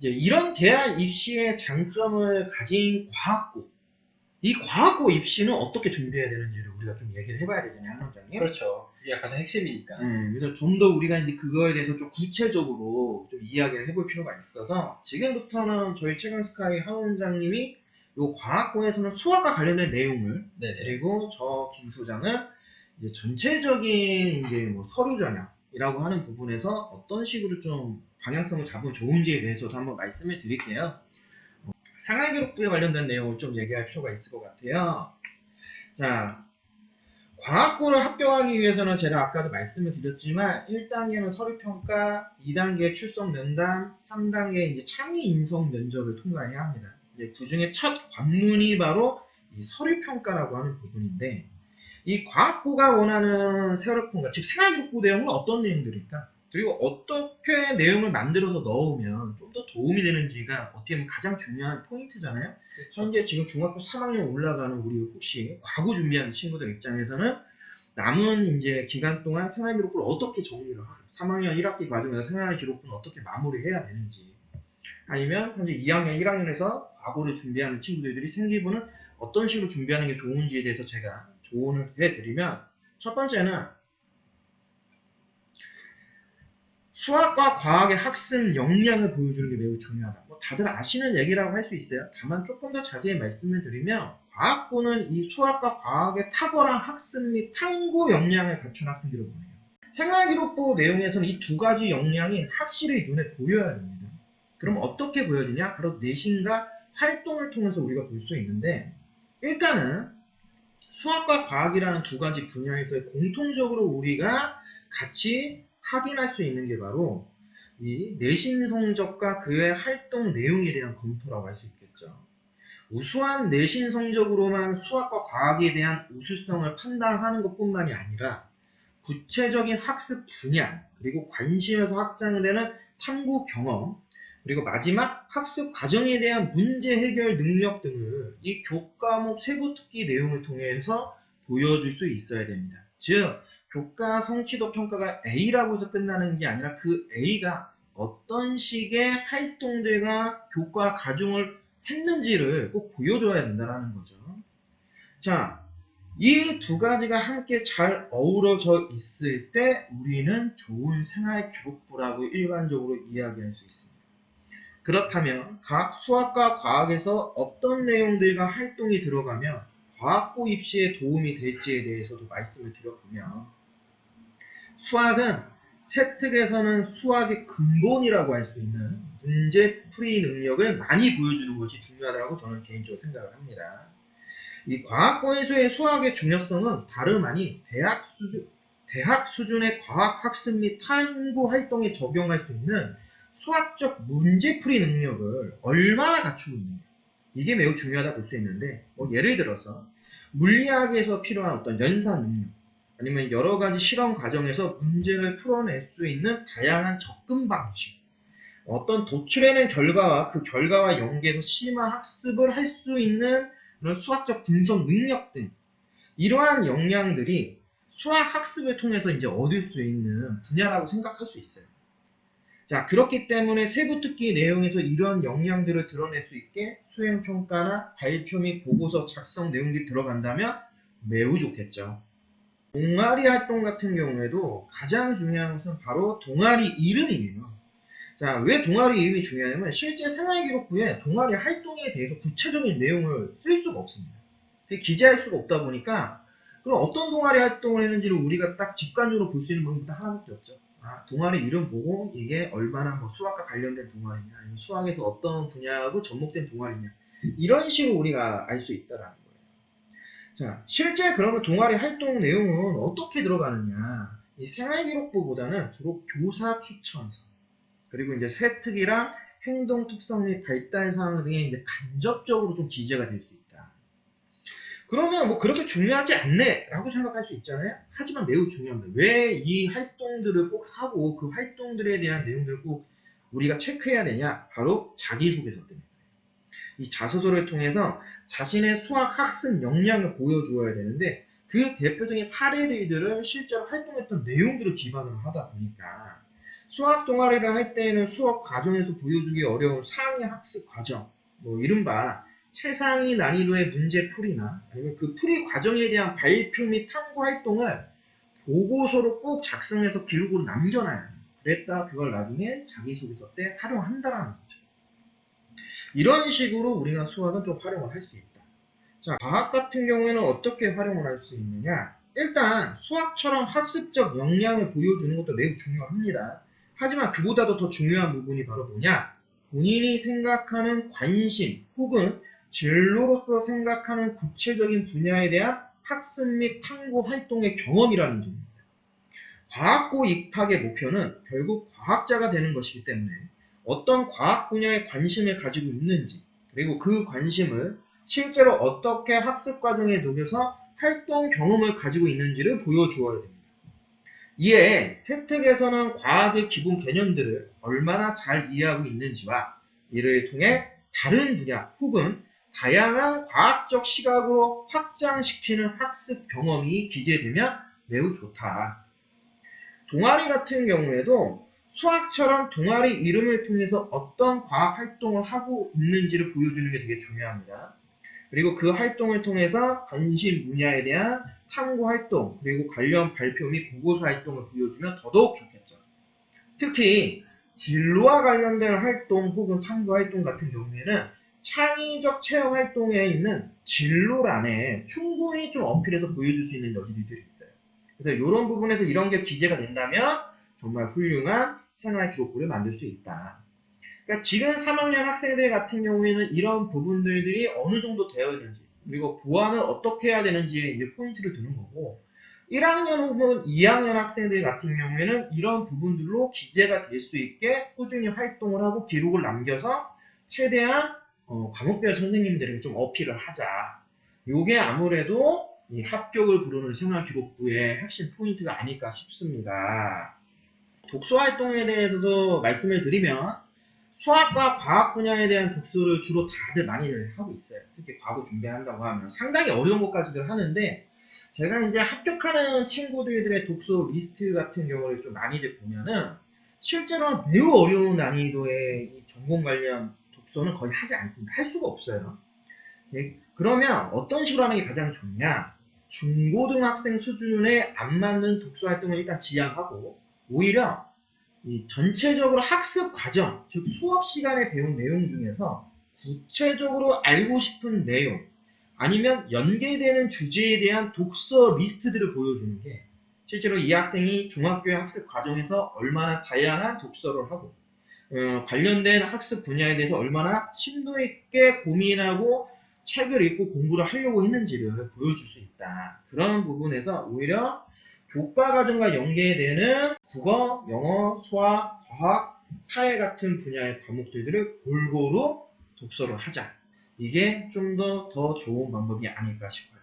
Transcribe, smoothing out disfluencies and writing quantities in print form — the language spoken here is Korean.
이제 이런 대학 입시의 장점을 가진 과학고, 이 과학고 입시는 어떻게 준비해야 되는지를 우리가 좀 얘기를 해봐야 되잖아요, 한 원장님. 그렇죠. 이게 가장 핵심이니까. 그래서 좀 더 우리가 이제 그거에 대해서 좀 구체적으로 좀 이야기를 해볼 필요가 있어서 지금부터는 저희 최강스카이 한 원장님이 요 과학고에서는 수학과 관련된 내용을 네네. 그리고 저 김 소장은 이제 전체적인 이제 뭐 서류 전형이라고 하는 부분에서 어떤 식으로 좀 방향성을 잡으면 좋은지에 대해서도 한번 말씀을 드릴게요. 생활기록부에 관련된 내용을 좀 얘기할 필요가 있을 것 같아요. 자, 과학고를 합격하기 위해서는 제가 아까도 말씀을 드렸지만 1단계는 서류평가, 2단계 출석 면담, 3단계 이제 창의 인성 면접을 통과해야 합니다. 이제 그 중에 첫 관문이 바로 이 서류평가라고 하는 부분인데 이 과학고가 원하는 서류평가, 즉 생활기록부 내용은 어떤 내용들일까? 그리고 어떻게 내용을 만들어서 넣으면 좀 더 도움이 되는지가 어떻게 보면 가장 중요한 포인트잖아요. 현재 지금 중학교 3학년 올라가는 우리 혹시 과거 준비하는 친구들 입장에서는 남은 이제 기간 동안 생활기록부를 어떻게 정리를 하고 3학년 1학기 과정에서 생활기록부는 어떻게 마무리해야 되는지 아니면 현재 2학년 1학년에서 과거를 준비하는 친구들이 생기부는 어떤 식으로 준비하는 게 좋은지에 대해서 제가 조언을 해드리면 첫 번째는 수학과 과학의 학습 역량을 보여주는 게 매우 중요하다. 뭐 다들 아시는 얘기라고 할 수 있어요. 다만 조금 더 자세히 말씀을 드리면 과학고는 이 수학과 과학의 탁월한 학습 및 탐구 역량을 갖춘 학생들을 보내요. 생활기록부 내용에서는 이 두 가지 역량이 확실히 눈에 보여야 됩니다. 그럼 어떻게 보여지냐? 바로 내신과 활동을 통해서 우리가 볼 수 있는데 일단은 수학과 과학이라는 두 가지 분야에서 공통적으로 우리가 같이 확인할 수 있는 게 바로 이 내신 성적과 그의 활동 내용에 대한 검토라고 할 수 있겠죠. 우수한 내신 성적으로만 수학과 과학에 대한 우수성을 판단하는 것뿐만이 아니라 구체적인 학습 분야 그리고 관심에서 확장되는 탐구 경험 그리고 마지막 학습 과정에 대한 문제 해결 능력 등을 이 교과목 세부 특기 내용을 통해서 보여줄 수 있어야 됩니다. 즉 교과 성취도 평가가 A라고 해서 끝나는 게 아니라 그 A가 어떤 식의 활동들과 교과 과정을 했는지를 꼭 보여줘야 된다는 거죠. 자, 이 두 가지가 함께 잘 어우러져 있을 때 우리는 좋은 생활 기록부라고 일반적으로 이야기할 수 있습니다. 그렇다면 각 수학과 과학에서 어떤 내용들과 활동이 들어가면 과학고 입시에 도움이 될지에 대해서도 말씀을 드려보면 수학은 세특에서는 수학의 근본이라고 할 수 있는 문제풀이 능력을 많이 보여주는 것이 중요하다고 저는 개인적으로 생각을 합니다. 이 과학고에서의 수학의 중요성은 다름 아닌 대학 수준의 과학 학습 및 탐구 활동에 적용할 수 있는 수학적 문제풀이 능력을 얼마나 갖추고 있느냐. 이게 매우 중요하다 볼 수 있는데, 뭐 예를 들어서 물리학에서 필요한 어떤 연산 능력, 아니면 여러 가지 실험 과정에서 문제를 풀어낼 수 있는 다양한 접근 방식, 어떤 도출해낸 결과와 그 결과와 연계해서 심화 학습을 할 수 있는 그런 수학적 분석 능력 등 이러한 역량들이 수학 학습을 통해서 이제 얻을 수 있는 분야라고 생각할 수 있어요. 자, 그렇기 때문에 세부 특기 내용에서 이런 역량들을 드러낼 수 있게 수행평가나 발표 및 보고서 작성 내용들이 들어간다면 매우 좋겠죠. 동아리 활동 같은 경우에도 가장 중요한 것은 바로 동아리 이름이에요. 자, 왜 동아리 이름이 중요하냐면 실제 생활기록부에 동아리 활동에 대해서 구체적인 내용을 쓸 수가 없습니다. 기재할 수가 없다 보니까 그럼 어떤 동아리 활동을 했는지를 우리가 딱 직관적으로 볼 수 있는 방법이 하나밖에 없죠. 아, 동아리 이름 보고 이게 얼마나 뭐 수학과 관련된 동아리냐 아니면 수학에서 어떤 분야하고 접목된 동아리냐 이런 식으로 우리가 알 수 있다라는 거예요. 자, 실제 그러면 동아리 활동 내용은 어떻게 들어가느냐 이 생활기록부보다는 주로 교사 추천서 그리고 이제 세특이랑 행동 특성 및 발달 사항 등에 이제 간접적으로 좀 기재가 될 수 있다. 그러면 뭐 그렇게 중요하지 않네 라고 생각할 수 있잖아요. 하지만 매우 중요합니다. 왜 이 활동들을 꼭 하고 그 활동들에 대한 내용들을 꼭 우리가 체크해야 되냐? 바로 자기소개서 때문에. 이 자소서를 통해서 자신의 수학 학습 역량을 보여주어야 되는데 그 대표적인 사례들을 실제로 활동했던 내용들을 기반으로 하다 보니까 수학 동아리를 할 때에는 수업 과정에서 보여주기 어려운 상위 학습 과정, 뭐 이른바 최상위 난이도의 문제풀이나 아니면 그 풀이 과정에 대한 발표 및 탐구 활동을 보고서로 꼭 작성해서 기록으로 남겨놔야 해요. 그랬다 그걸 나중에 자기소개서 때 활용한다라는 거죠. 이런 식으로 우리가 수학은 좀 활용을 할 수 있다. 자, 과학 같은 경우에는 어떻게 활용을 할 수 있느냐? 일단 수학처럼 학습적 역량을 보여주는 것도 매우 중요합니다. 하지만 그보다도 더 중요한 부분이 바로 뭐냐? 본인이 생각하는 관심 혹은 진로로서 생각하는 구체적인 분야에 대한 학습 및 탐구 활동의 경험이라는 점입니다. 과학고 입학의 목표는 결국 과학자가 되는 것이기 때문에 어떤 과학 분야에 관심을 가지고 있는지, 그리고 그 관심을 실제로 어떻게 학습 과정에 녹여서 활동 경험을 가지고 있는지를 보여주어야 됩니다. 이에 세특에서는 과학의 기본 개념들을 얼마나 잘 이해하고 있는지와 이를 통해 다른 분야 혹은 다양한 과학적 시각으로 확장시키는 학습 경험이 기재되면 매우 좋다. 동아리 같은 경우에도 수학처럼 동아리 이름을 통해서 어떤 과학 활동을 하고 있는지를 보여주는 게 되게 중요합니다. 그리고 그 활동을 통해서 관심 분야에 대한 탐구 활동, 그리고 관련 발표 및 보고서 활동을 보여주면 더더욱 좋겠죠. 특히 진로와 관련된 활동 혹은 탐구 활동 같은 경우에는 창의적 체험 활동에 있는 진로란에 충분히 좀 어필해서 보여줄 수 있는 여지들이 있어요. 그래서 이런 부분에서 이런 게 기재가 된다면 정말 훌륭한 생활 기록부를 만들 수 있다. 그러니까 지금 3학년 학생들 같은 경우에는 이런 부분들이 어느 정도 되어야 되는지, 그리고 보완을 어떻게 해야 되는지에 이제 포인트를 두는 거고, 1학년 혹은 2학년 학생들 같은 경우에는 이런 부분들로 기재가 될 수 있게 꾸준히 활동을 하고 기록을 남겨서 최대한 과목별 선생님들에게 좀 어필을 하자. 요게 아무래도 이 합격을 부르는 생활기록부의 핵심 포인트가 아닐까 싶습니다. 독서 활동에 대해서도 말씀을 드리면 수학과 과학 분야에 대한 독서를 주로 다들 많이들 하고 있어요. 특히 과거 준비한다고 하면 상당히 어려운 것까지들 하는데, 제가 이제 합격하는 친구들의 독서 리스트 같은 경우를 좀 많이들 보면은 실제로는 매우 어려운 난이도의 이 전공 관련 독서는 거의 하지 않습니다. 할 수가 없어요. 네, 그러면 어떤 식으로 하는 게 가장 좋냐? 중고등학생 수준에 안 맞는 독서 활동을 일단 지향하고, 오히려 이 전체적으로 학습 과정, 즉 수업 시간에 배운 내용 중에서 구체적으로 알고 싶은 내용, 아니면 연계되는 주제에 대한 독서 리스트들을 보여주는 게 실제로 이 학생이 중학교의 학습 과정에서 얼마나 다양한 독서를 하고 관련된 학습 분야에 대해서 얼마나 심도 있게 고민하고 책을 읽고 공부를 하려고 했는지를 보여줄 수 있다. 그런 부분에서 오히려 교과 과정과 연계되는 국어, 영어, 수학, 과학, 사회 같은 분야의 과목들을 골고루 독서를 하자. 이게 좀 더 좋은 방법이 아닐까 싶어요.